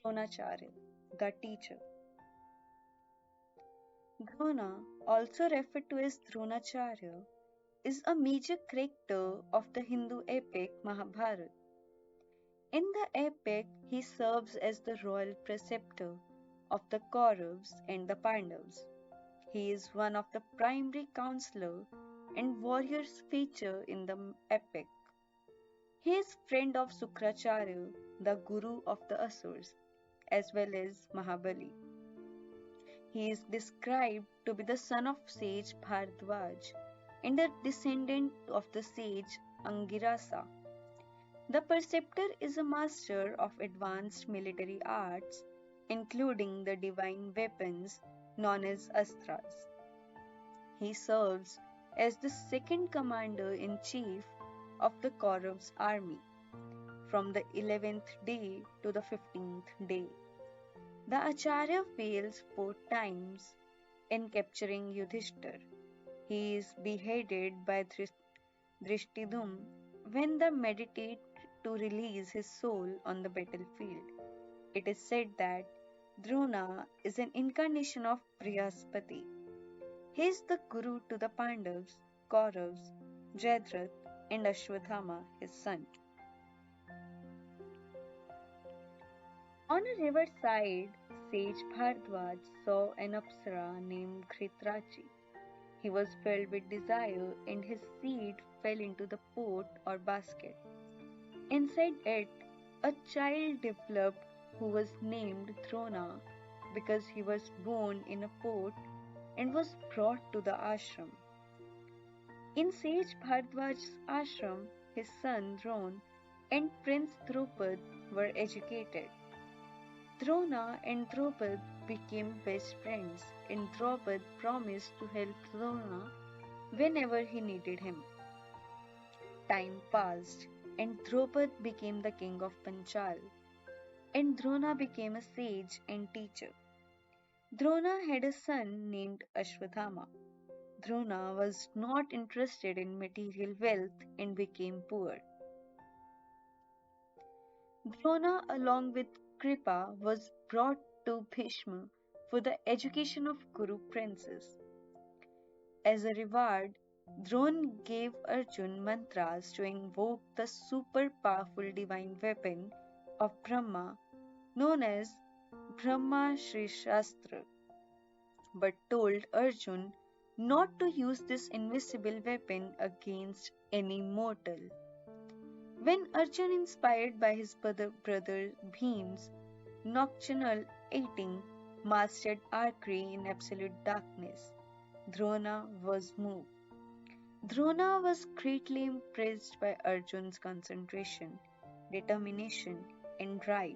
Dronacharya, the teacher. Drona, also referred to as Dronacharya, is a major character of the Hindu epic Mahabharata. In the epic, he serves as the royal preceptor of the Kauravas and the Pandavas. He is one of the primary counselor and warriors featured in the epic. He is friend of Sukracharya, the guru of the Asuras, as well as Mahabali. He is described to be the son of sage Bhardwaj and a descendant of the sage Angirasa. The preceptor is a master of advanced military arts, including the divine weapons known as astras. He serves as the second commander in chief of the Kauravas army from the 11th day to the 15th day. The Acharya fails 4 times in capturing Yudhishthir. He is beheaded by Drishtidum when they meditate to release his soul on the battlefield. It is said that Drona is an incarnation of Brihaspati. He is the guru to the Pandavas, Kauravas, Jayadratha, and Ashwathama, his son. On a riverside, sage Bhardwaj saw an apsara named Ghritrachi. He was filled with desire, and his seed fell into the pot or basket. Inside it, a child developed who was named Drona because he was born in a pot and was brought to the ashram. In sage Bhardwaj's ashram, his son Drona and Prince Drupad were educated. Drona and Drupad became best friends, and Drupad promised to help Drona whenever he needed him. Time passed, and Drupad became the king of Panchal, and Drona became a sage and teacher. Drona had a son named Ashwathama. Drona was not interested in material wealth and became poor. Drona, along with Kripa, was brought to Bhishma for the education of Kuru princes. As a reward, Drona gave Arjun mantras to invoke the super powerful divine weapon of Brahma known as Brahma Shri Shastra, but told Arjun not to use this invisible weapon against any mortal. When Arjun, inspired by his brother Bhim's nocturnal eating, mastered archery in absolute darkness, Drona was moved. Drona was greatly impressed by Arjun's concentration, determination, and drive,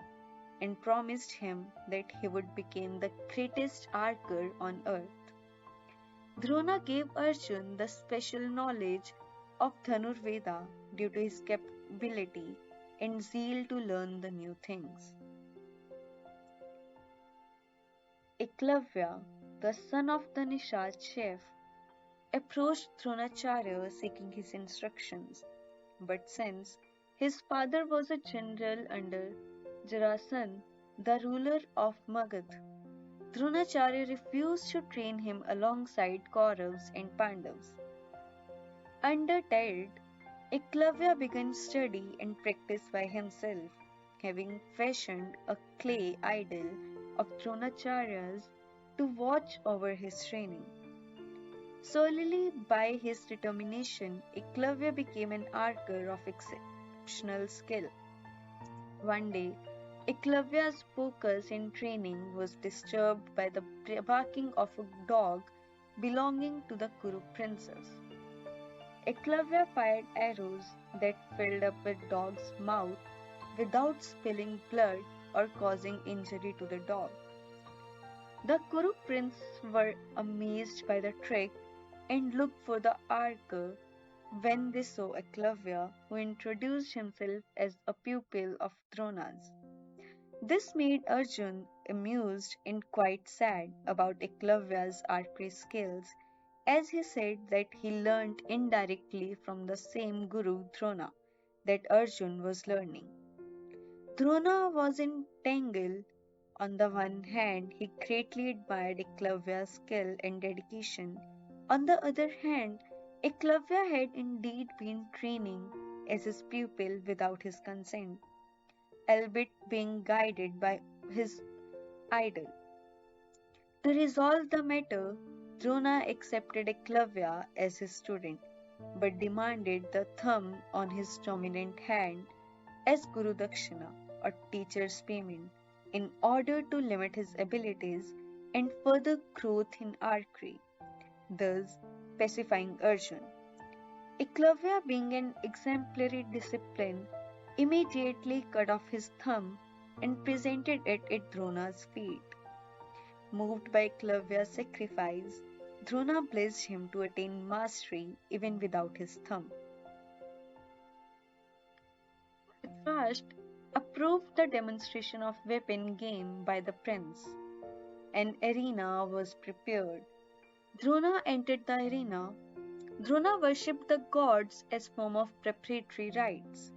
and promised him that he would become the greatest archer on earth. Drona gave Arjun the special knowledge of Dhanurveda due to his capability and zeal to learn the new things. Eklavya, the son of the Nishad chef, approached Dronacharya seeking his instructions, but since his father was a general under Jarasan, the ruler of Magadha, Dronacharya refused to train him alongside Kauravas and Pandavas. Undeterred, Eklavya began study and practice by himself, having fashioned a clay idol of Dronacharya's to watch over his training. Solely by his determination, Eklavya became an archer of exceptional skill. One day, Eklavya's focus in training was disturbed by the barking of a dog belonging to the Kuru princess. Eklavya fired arrows that filled up the dog's mouth without spilling blood or causing injury to the dog. The Kuru princes were amazed by the trick and looked for the archer when they saw Eklavya, who introduced himself as a pupil of Drona's. This made Arjun amused and quite sad about Eklavya's archery skills, as he said that he learnt indirectly from the same Guru Drona that Arjun was learning. Drona was entangled On the one hand, he greatly admired Eklavya's skill and dedication. On the other hand, Eklavya had indeed been training as his pupil without his consent, albeit being guided by his idol. To resolve the matter, Drona accepted Eklavya as his student, but demanded the thumb on his dominant hand as Guru Dakshina, or teacher's payment, in order to limit his abilities and further growth in archery, thus pacifying Arjun. Eklavya, being an exemplary discipline, immediately cut off his thumb and presented it at Drona's feet. Moved by Eklavya's sacrifice, Drona blessed him to attain mastery even without his thumb. Dhritarashtra approved the demonstration of weapon game by the prince. An arena was prepared. Drona entered the arena. Drona worshipped the gods as form of preparatory rites.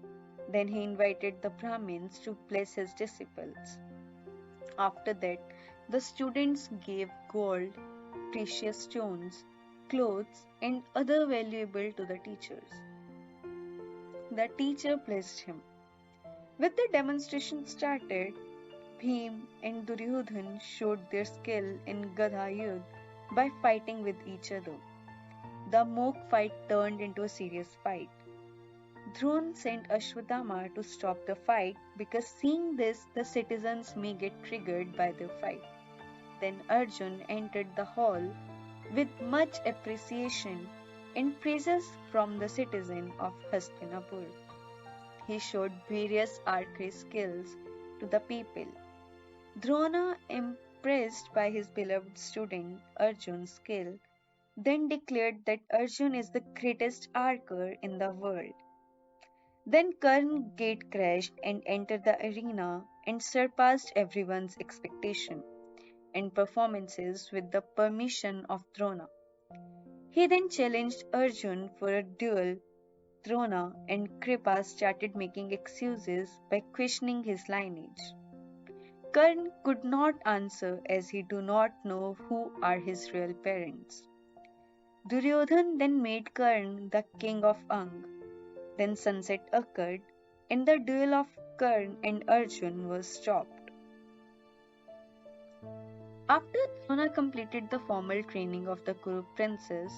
Then he invited the Brahmins to bless his disciples. After that, the students gave gold, precious stones, clothes, and other valuable to the teachers. The teacher blessed him. With the demonstration started, Bhim and Duryodhan showed their skill in Gadha Yudh by fighting with each other. The mock fight turned into a serious fight. Dron sent Ashwatthama to stop the fight because seeing this, the citizens may get triggered by the fight. Then Arjun entered the hall with much appreciation and praises from the citizen of Hastinapur. He showed various archery skills to the people. Drona, impressed by his beloved student Arjun's skill, then declared that Arjun is the greatest archer in the world. Then Karn gate crashed and entered the arena and surpassed everyone's expectation and performances with the permission of Drona. He then challenged Arjun for a duel. Drona and Kripa started making excuses by questioning his lineage. Karn could not answer as he do not know who are his real parents. Duryodhan then made Karn the king of Ang. Then sunset occurred and the duel of Karn and Arjun was stopped. After Drona completed the formal training of the Kuru princes,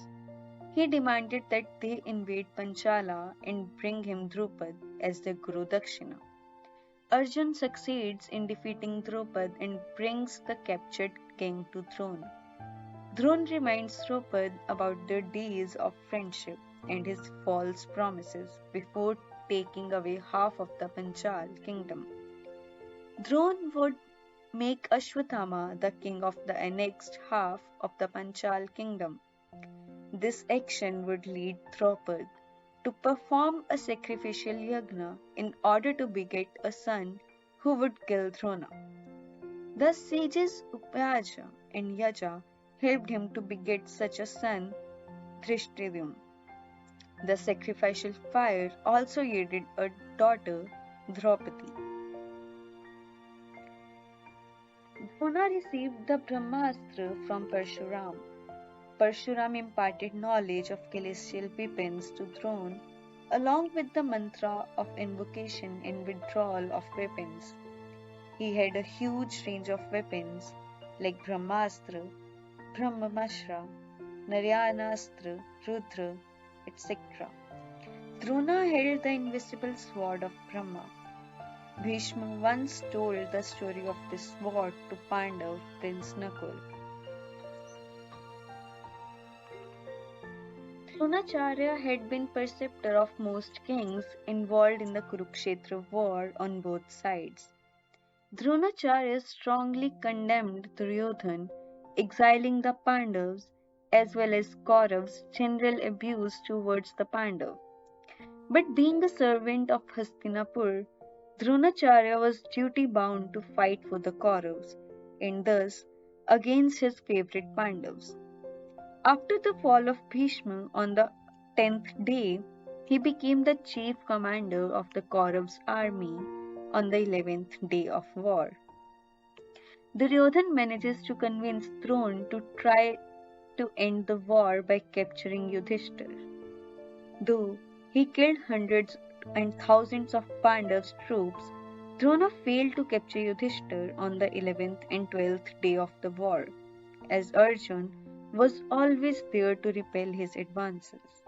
he demanded that they invade Panchala and bring him Drupad as their Guru Dakshina. Arjun succeeds in defeating Drupad and brings the captured king to throne. Drona reminds Drupad about their days of friendship and his false promises before taking away half of the Panchal kingdom. Drona would make Ashwatthama the king of the annexed half of the Panchal kingdom. This action would lead Draupad to perform a sacrificial yagna in order to beget a son who would kill Drona. The sages Upayaja and Yaja helped him to beget such a son, Drishtadyumna. The sacrificial fire also yielded a daughter, Draupadi. Drona received the Brahmastra from Parshuram. Parshuram imparted knowledge of celestial weapons to Drona, along with the mantra of invocation and withdrawal of weapons. He had a huge range of weapons like Brahmastra, Brahmashra, Naryanastra, Rudra, etc. Drona held the invisible sword of Brahma. Bhishma once told the story of this sword to Pandav Prince Nakul. Dronacharya had been preceptor of most kings involved in the Kurukshetra war on both sides. Dronacharya strongly condemned Duryodhan, exiling the Pandavas as well as Kauravas' general abuse towards the Pandavas. But being a servant of Hastinapur, Dronacharya was duty bound to fight for the Kauravas and thus against his favorite Pandavas. After the fall of Bhishma on the 10th day, he became the chief commander of the Kauravas' army on the 11th day of war. Duryodhan manages to convince Drona to try to end the war by capturing Yudhishthir. Though he killed hundreds and thousands of Pandavas' troops, Drona failed to capture Yudhishthir on the 11th and 12th day of the war, as Arjun was always there to repel his advances.